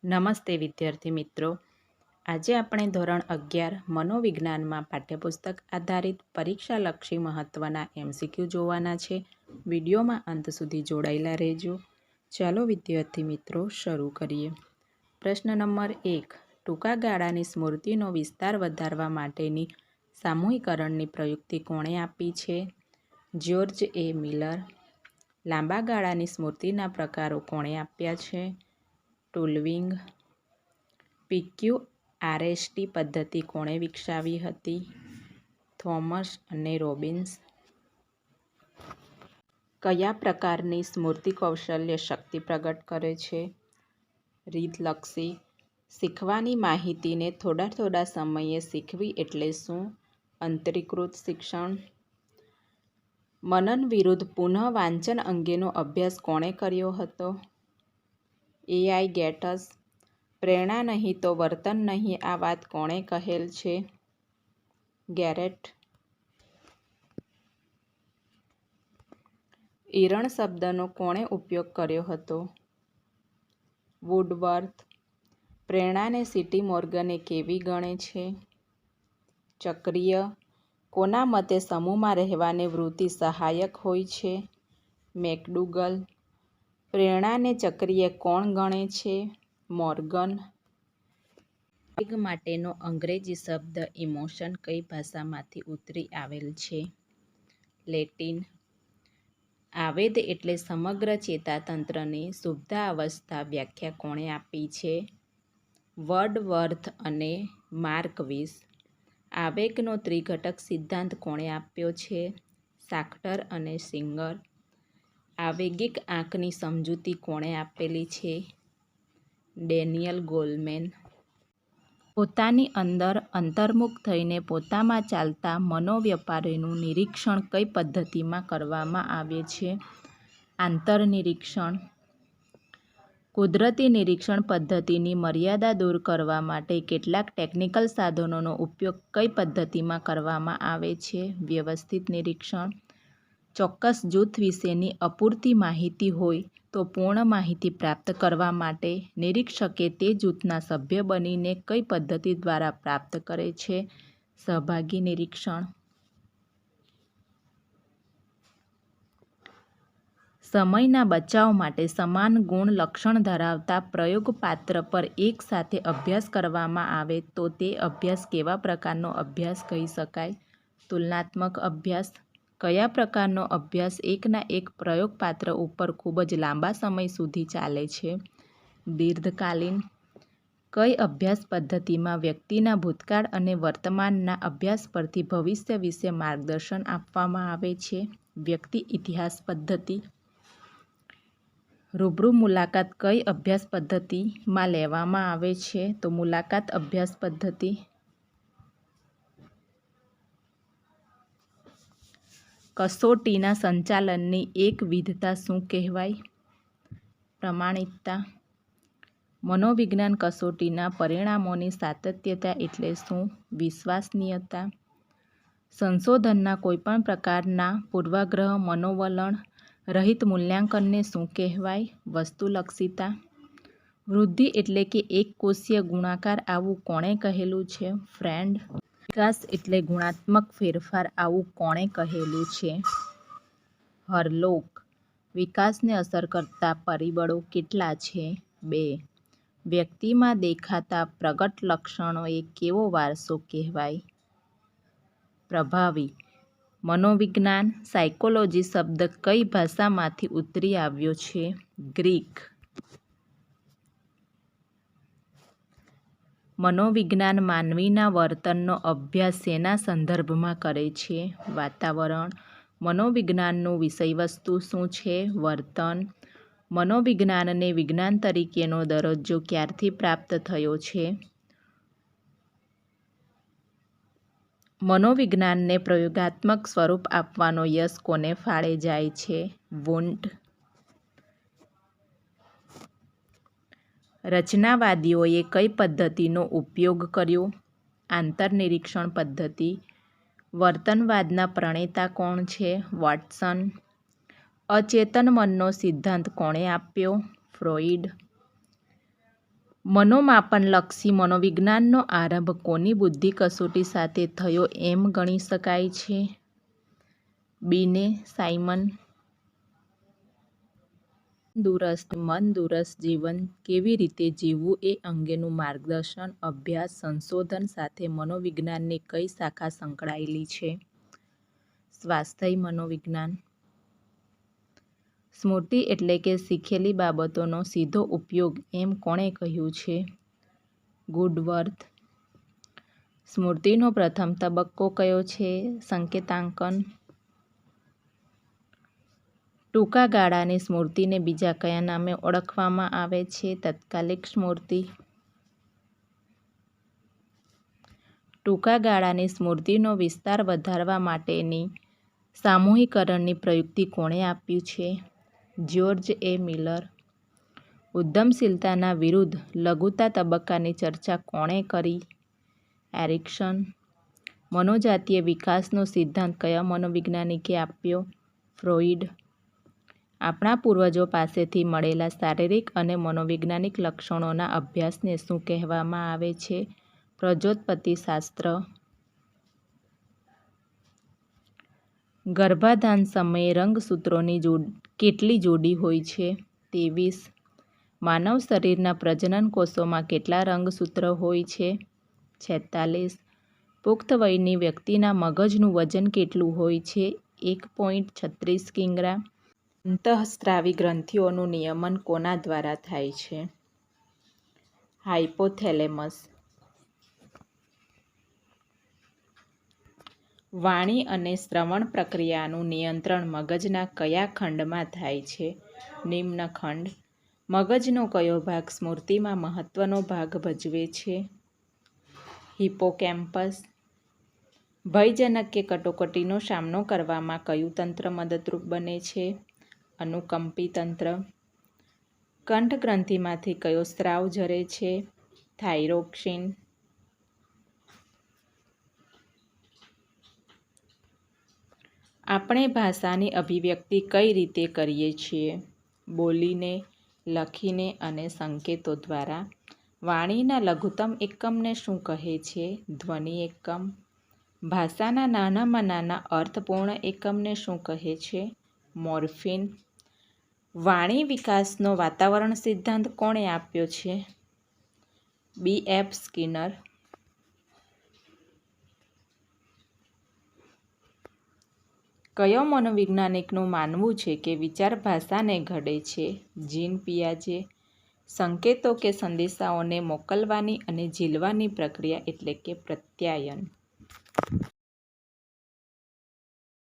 નમસ્તે વિદ્યાર્થી મિત્રો, આજે આપણે ધોરણ 11 મનોવિજ્ઞાનમાં પાઠ્યપુસ્તક આધારિત પરીક્ષાલક્ષી મહત્વના MCQ જોવાના છે. વિડીયોમાં અંત સુધી જોડાયેલા રહેજો. ચાલો વિદ્યાર્થી મિત્રો શરૂ કરીએ. પ્રશ્ન નંબર 1. ટૂંકા ગાળાની સ્મૃતિનો વિસ્તાર વધારવા માટેની સામૂહિકરણની પ્રયુક્તિ કોણે આપી છે? જ્યોર્જ એ મિલર. લાંબા ગાળાની સ્મૃતિના પ્રકારો કોણે આપ્યા છે? ટુલવિંગ. PQRST પદ્ધતિ કોણે વિકસાવી હતી? થોમસ અને રોબિન્સ. કયા પ્રકારની સ્મૃતિ કૌશલ્ય શક્તિ પ્રગટ કરે છે? રીતલક્ષી. શીખવાની માહિતીને થોડા સમયે શીખવી એટલે શું? અંતરીકૃત શિક્ષણ. મનન વિરુદ્ધ પુનઃ વાંચન અંગેનો અભ્યાસ કોણે કર્યો હતો? AI Getz. પ્રેરણા નહીં તો વર્તન નહીં આ વાત કોણે કહેલ છે? ગેરેટ. ઈરણ શબ્દનો કોણે ઉપયોગ કર્યો હતો? વુડવર્થ. પ્રેરણાને સીટી મોર્ગને કેવી ગણે છે? ચક્રીય. કોના મતે સમૂહમાં રહેવાની વૃત્તિ સહાયક હોય છે? મેકડુગલ. પ્રેરણાને ચક્રીય કોણ ગણે છે? મોર્ગન. આવેગ માટેનો અંગ્રેજી શબ્દ ઇમોશન કઈ ભાષામાંથી ઉતરી આવેલ છે? લેટિન. આવેગ એટલે સમગ્ર ચેતાતંત્રની સુપ્તાવસ્થા વ્યાખ્યા કોણે આપી છે? વર્ડવર્થ અને માર્કવીસ. આવેગનો ત્રિઘટક સિદ્ધાંત કોણે આપ્યો છે? શાખ્ટર અને સિંગર. આવેગિક આંકની સમજૂતી કોણે આપેલી છે? Daniel Goleman. પોતાની અંદર અંતર્મુખ થઈને પોતામાં ચાલતા મનોવ્યાપારનું નિરીક્ષણ કઈ પદ્ધતિમાં કરવામાં આવે છે? આંતરનિરીક્ષણ. કુદરતી નિરીક્ષણ પદ્ધતિની મર્યાદા દૂર કરવા માટે કેટલાક ટેકનિકલ સાધનોનો ઉપયોગ કઈ પદ્ધતિમાં કરવામાં આવે છે? વ્યવસ્થિત નિરીક્ષણ. ચોક્કસ જૂથ વિશેની અપૂરતી માહિતી હોય તો પૂર્ણ માહિતી પ્રાપ્ત કરવા માટે નિરીક્ષકે તે જૂથના સભ્ય બનીને કઈ પદ્ધતિ દ્વારા પ્રાપ્ત કરે છે? સહભાગી નિરીક્ષણ. સમયના બચાવ માટે સમાન ગુણ લક્ષણ ધરાવતા પ્રયોગપાત્ર પર એક સાથે અભ્યાસ કરવામાં આવે તો તે અભ્યાસ કેવા પ્રકારનો અભ્યાસ કહી શકાય? તુલનાત્મક અભ્યાસ. કયા પ્રકારનો અભ્યાસ એકના એક પ્રયોગપાત્ર ઉપર ખૂબ જ લાંબા સમય સુધી ચાલે છે? દીર્ઘકાલીન. કઈ અભ્યાસ પદ્ધતિમાં વ્યક્તિના ભૂતકાળ અને વર્તમાનના અભ્યાસ પરથી ભવિષ્ય વિશે માર્ગદર્શન આપવામાં આવે છે? વ્યક્તિ ઇતિહાસ પદ્ધતિ. રૂબરૂ મુલાકાત કઈ અભ્યાસ પદ્ધતિમાં લેવામાં આવે છે? તો મુલાકાત અભ્યાસ પદ્ધતિ. કસોટીના સંચાલનની એક વિધતા શું કહેવાય? પ્રમાણિકતા. મનોવિજ્ઞાન કસોટીના પરિણામોની સાતત્યતા એટલે શું? વિશ્વસનીયતા. સંશોધનના કોઈપણ પ્રકારના પૂર્વાગ્રહ મનોવલણ રહિત મૂલ્યાંકનને શું કહેવાય? વસ્તુલક્ષિતા. વૃદ્ધિ એટલે કે એકકોષીય ગુણાકાર આવું કોણે કહેલું છે? ફ્રેન્ડ. વિકાસ એટલે ગુણાત્મક ફેરફાર આવું કોણે કહેલું છે? હરલોક. વિકાસને અસર કરતા પરિબળો કેટલા છે? 2. વ્યક્તિમાં દેખાતા પ્રગટ લક્ષણોએ કેવો વારસો કહેવાય? પ્રભાવી. મનોવિજ્ઞાન સાયકોલોજી શબ્દ કઈ ભાષામાંથી ઉતરી આવ્યો છે? ગ્રીક. મનોવિજ્ઞાન માનવીના વર્તનનો અભ્યાસ શેના સંદર્ભમાં કરે છે? વાતાવરણ. મનોવિજ્ઞાનનું વિષયવસ્તુ શું છે? વર્તન. મનોવિજ્ઞાનને વિજ્ઞાન તરીકેનો દરજ્જો ક્યારથી પ્રાપ્ત થયો છે? મનોવિજ્ઞાનને પ્રયોગાત્મક સ્વરૂપ આપવાનો યશ કોને ફાળે જાય છે? વુન્ડ. રચનાવાદીઓએ કઈ પદ્ધતિનો ઉપયોગ કર્યો? આંતરનિરીક્ષણ પદ્ધતિ. વર્તનવાદના પ્રણેતા કોણ છે? વોટસન. અચેતન મનનો સિદ્ધાંત કોણે આપ્યો? ફ્રોઈડ. મનોમાપનલક્ષી મનોવિજ્ઞાનનો આરંભ કોની બુદ્ધિ કસોટી સાથે થયો એમ ગણી શકાય છે? બીને સાયમન. મન દૂરસ્થ જીવન કેવી રીતે જીવવું એ અંગેનું માર્ગદર્શન, અભ્યાસ, સંશોધન સાથે મનોવિજ્ઞાનની કઈ શાખા સંકળાયેલી છે? સ્વાસ્થ્ય મનોવિજ્ઞાન. સ્મૃતિ એટલે કે શીખેલી બાબતોનો સીધો ઉપયોગ એમ કોણે કહ્યું છે? ગુડવર્થ. સ્મૃતિનો પ્રથમ તબક્કો કયો છે? સંકેતાંકન. ટૂંકા ગાળાની સ્મૃતિને બીજા કયા નામે ઓળખવામાં આવે છે? તાત્કાલિક સ્મૃતિ. ટૂંકા ગાળાની સ્મૃતિનો વિસ્તાર વધારવા માટેની સામૂહિકરણની પ્રયુક્તિ કોણે આપ્યું છે? જ્યોર્જ એ. મિલર. ઉદ્યમશીલતાના વિરુદ્ધ લઘુતા તબક્કાની ચર્ચા કોણે કરી? એરિક્સન. મનોજાતીય વિકાસનો સિદ્ધાંત કયા મનોવૈજ્ઞાનિકે આપ્યો? ફ્રોઈડ. આપણા પૂર્વજો પાસેથી મળેલા શારીરિક અને મનોવૈજ્ઞાનિક લક્ષણોના અભ્યાસને શું કહેવામાં આવે છે? પ્રજોત્પત્તિશાસ્ત્ર. ગર્ભાધાન સમયે રંગસૂત્રોની કેટલી જોડી હોય છે? 23. માનવ શરીરના પ્રજનન કોષોમાં કેટલા રંગસૂત્ર હોય છે? 46. પુખ્ત વયની વ્યક્તિના મગજનું વજન કેટલું હોય છે? 1.36 કિગ્રા. અંતઃસ્ત્રાવી ગ્રંથિઓનું નિયમન કોના દ્વારા થાય છે? હાયપોથેલેમસ. વાણી અને શ્રવણ પ્રક્રિયાનું નિયંત્રણ મગજના કયા ખંડમાં થાય છે? નિમ્ન ખંડ. મગજનો કયો ભાગ સ્મૃતિમાં મહત્વનો ભાગ ભજવે છે? હિપ્પોકેમ્પસ. ભયજનક કે કટોકટીનો સામનો કરવામાં કયું તંત્ર મદદરૂપ બને છે? અનુકંપી તંત્ર. કંઠગ્રંથિમાંથી કયો સ્રાવ ઝરે છે? થાઇરોક્સિન. આપણે ભાષાની અભિવ્યક્તિ કઈ રીતે કરીએ છીએ? બોલીને, લખીને અને સંકેતો દ્વારા. વાણીના લઘુત્તમ એકમને શું કહે છે? ધ્વનિ એકમ. ભાષાના નાનામાં નાના અર્થપૂર્ણ એકમને શું કહે છે? મોર્ફીમ. વાણી વિકાસનો વાતાવરણ સિદ્ધાંત કોણે આપ્યો છે? બી.એફ. સ્કિનર. કયો મનોવૈજ્ઞાનિકનું માનવું છે કે વિચાર ભાષાને ઘડે છે? જીન પિયાજે. સંકેતો કે સંદેશાઓને મોકલવાની અને ઝીલવાની પ્રક્રિયા એટલે કે પ્રત્યાયન.